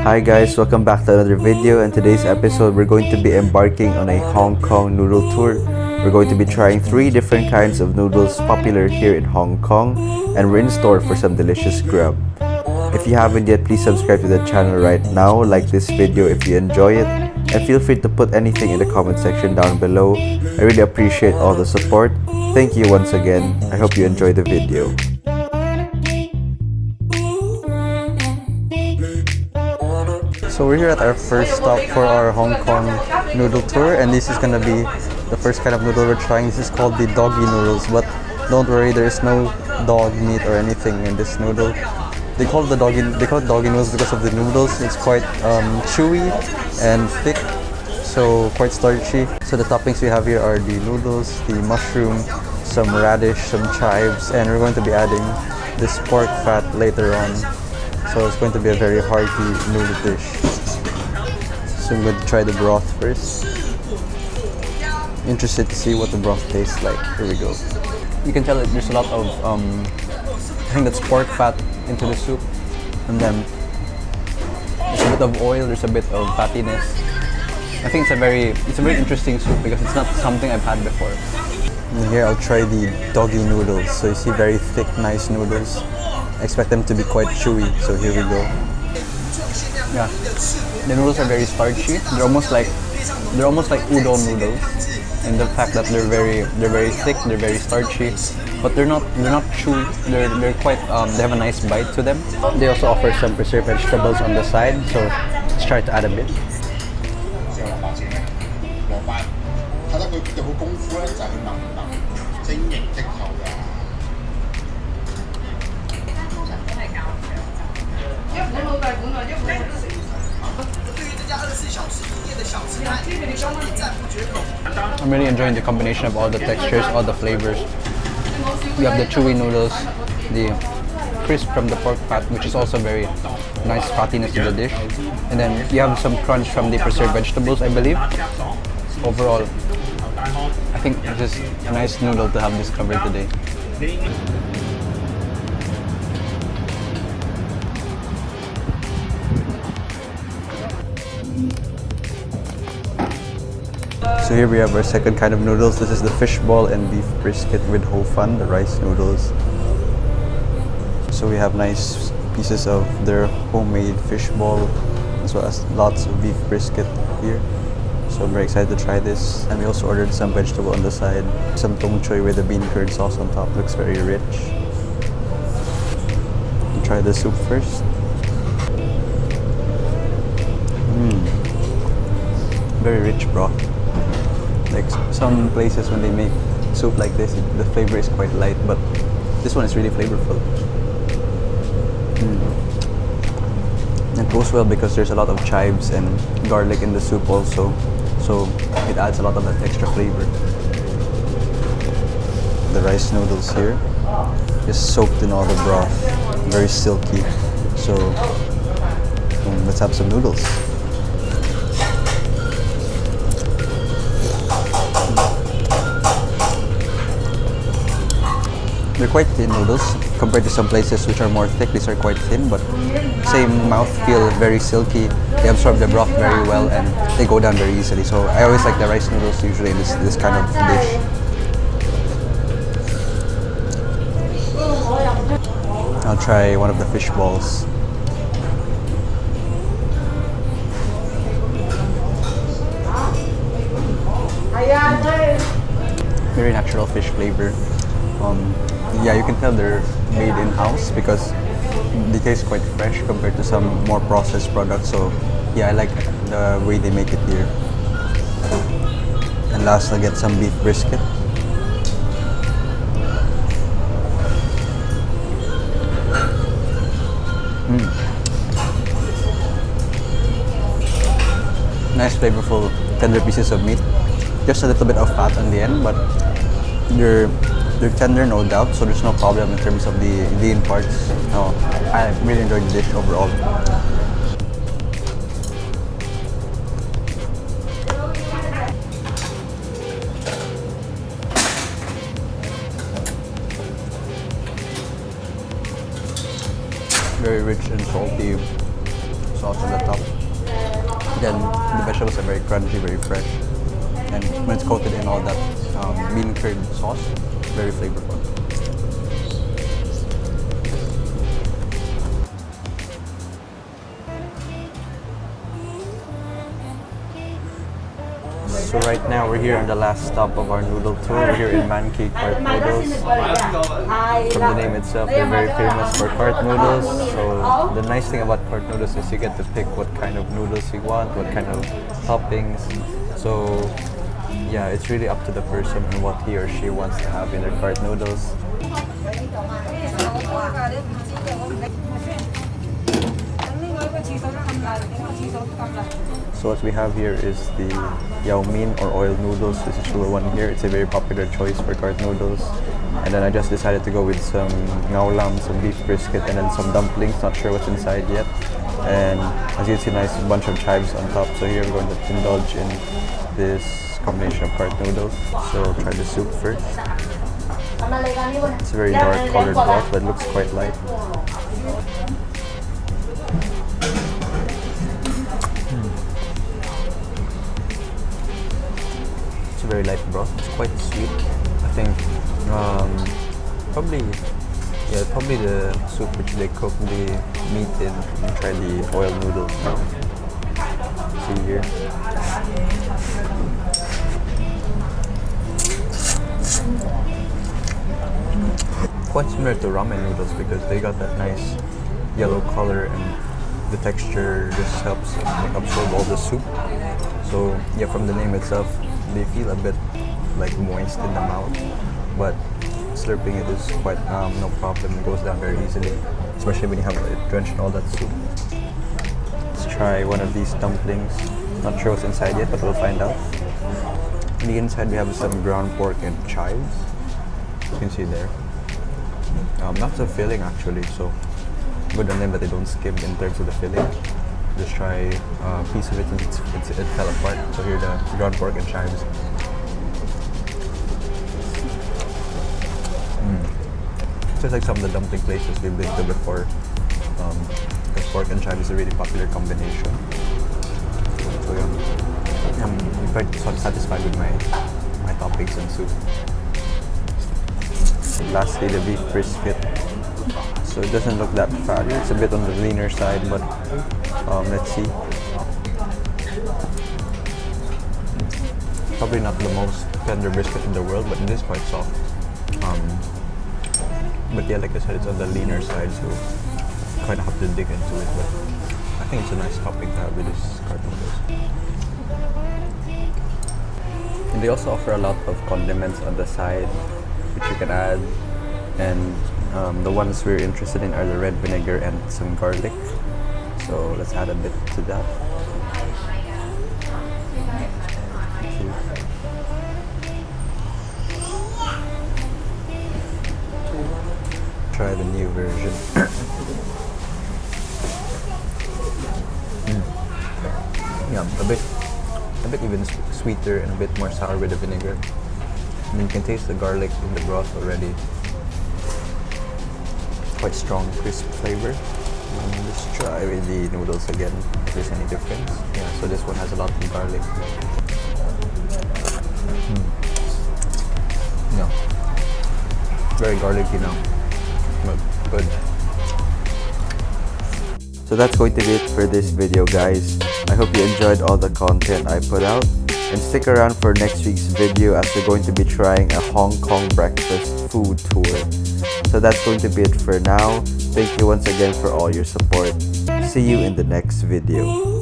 Hi guys, welcome back to another video. In today's episode, we're going to be embarking on a Hong Kong noodle tour. We're going to be trying 3 different kinds of noodles popular here in Hong Kong, and we're in store for some delicious grub. If you haven't yet, please subscribe to the channel right now, like this video if you enjoy it, and feel free to put anything in the comment section down below. I really appreciate all the support. Thank you once again. I hope you enjoy the video. So we're here at our first stop for our Hong Kong noodle tour, and this is gonna be the first kind of noodle we're trying. This is called the Doggie Noodles, but don't worry, there is no dog meat or anything in this noodle. They call it Doggie Noodles because of the noodles. It's quite chewy and thick, so quite starchy. So the toppings we have here are the noodles, the mushroom, some radish, some chives, and we're going to be adding this pork fat later on. So it's going to be a very hearty noodle dish. So I'm going to try the broth first. Interested to see what the broth tastes like. Here we go. You can tell that there's a lot of I think that's pork fat into the soup, and then there's a bit of oil. There's a bit of fattiness. I think it's a very interesting soup because it's not something I've had before. And here I'll try the Doggie Noodles. So you see very thick, nice noodles. I expect them to be quite chewy, so here we go. Yeah, the noodles are very starchy. They're almost like udon noodles, and the fact that they're very thick, they're very starchy, but they're not chewy. They're quite they have a nice bite to them. They also offer some preserved vegetables on the side, so let's try to add a bit. I'm really enjoying the combination of all the textures, all the flavors. You have the chewy noodles, the crisp from the pork fat, which is also very nice fattiness to the dish, and then you have some crunch from the preserved vegetables, I believe. Overall, I think this is a nice noodle to have discovered today. So here we have our second kind of noodles. This is the fishball and beef brisket with ho fun, the rice noodles. So we have nice pieces of their homemade fishball, as well as lots of beef brisket here. So I'm very excited to try this. And we also ordered some vegetable on the side. Some tong choy with the bean curd sauce on top. Looks very rich. We'll try the soup first. Very rich broth. Like some places when they make soup like this, the flavor is quite light, but this one is really flavorful. It goes well because there's a lot of chives and garlic in the soup also, so it adds a lot of that extra flavor. The rice noodles here, just soaked in all the broth, very silky. So let's have some noodles. They're quite thin noodles compared to some places which are more thick. These are quite thin, but same mouthfeel, very silky. They absorb the broth very well and they go down very easily. So I always like the rice noodles usually in this kind of dish. I'll try one of the fish balls. Very natural fish flavor. Yeah, you can tell they're made in-house because they taste quite fresh compared to some more processed products. So yeah, I like the way they make it here. And last, I'll get some beef brisket. Nice flavorful tender pieces of meat. Just a little bit of fat on the end, but they're tender, no doubt, so there's no problem in terms of the lean parts. No, I really enjoyed the dish overall. Very rich and salty sauce on the top. Then the vegetables are very crunchy, very fresh. And when it's coated in all that bean curd sauce, very flavorful. So right now we're here on the last stop of our noodle tour. We're here in Kee Cart Noodles. From the name itself, they're very famous for cart noodles. So the nice thing about cart noodles is you get to pick what kind of noodles you want, what kind of toppings. So yeah, it's really up to the person and what he or she wants to have in their cart noodles. So what we have here is the Yao Min or oil noodles. This is the one here. It's a very popular choice for cart noodles. And then I just decided to go with some ngao lam, some beef brisket, and then some dumplings. Not sure what's inside yet. And as you can see, nice bunch of chives on top. So here we're going to indulge in this combination of cart noodles. So try the soup first. It's a very dark colored broth, but it looks quite light. It's a very light broth. It's quite sweet. I think probably the soup which they cook the meat in. And try the oil noodles now. See here. Quite similar to ramen noodles because they got that nice yellow color and the texture just helps absorb all the soup. So yeah, from the name itself, they feel a bit like moist in the mouth, but slurping it is quite no problem. It goes down very easily, especially when you have it drenched in all that soup. Let's try one of these dumplings. Not sure what's inside yet, but we'll find out. On the inside we have some ground pork and chives. You can see there. Not the filling actually, so good on them that they don't skimp in terms of the filling. Just try a piece of it since it fell apart. So here the ground pork and chives. Just like some of the dumpling places we've been to before. The pork and chives is a really popular combination. So yeah, I'm quite satisfied with my toppings and soup. Lastly, the beef brisket. So it doesn't look that fatty. It's a bit on the leaner side, but let's see. Probably not the most tender brisket in the world, but it is quite soft. But yeah, like I said, it's on the leaner side, so you kind of have to dig into it. But I think it's a nice topping to have with this cart noodles. And they also offer a lot of condiments on the side, which you can add. And the ones we're interested in are the red vinegar and some garlic. So let's add a bit to that. Try the new version. Yeah, a bit even sweeter and a bit more sour with the vinegar. I mean, you can taste the garlic in the broth already. Quite strong, crisp flavor. Let's try with the noodles again, if there's any difference. Yeah, so this one has a lot of garlic. No. Very garlicky now. But good. So that's going to be it for this video, guys. I hope you enjoyed all the content I put out. And stick around for next week's video as we're going to be trying a Hong Kong breakfast food tour. So that's going to be it for now. Thank you once again for all your support. See you in the next video.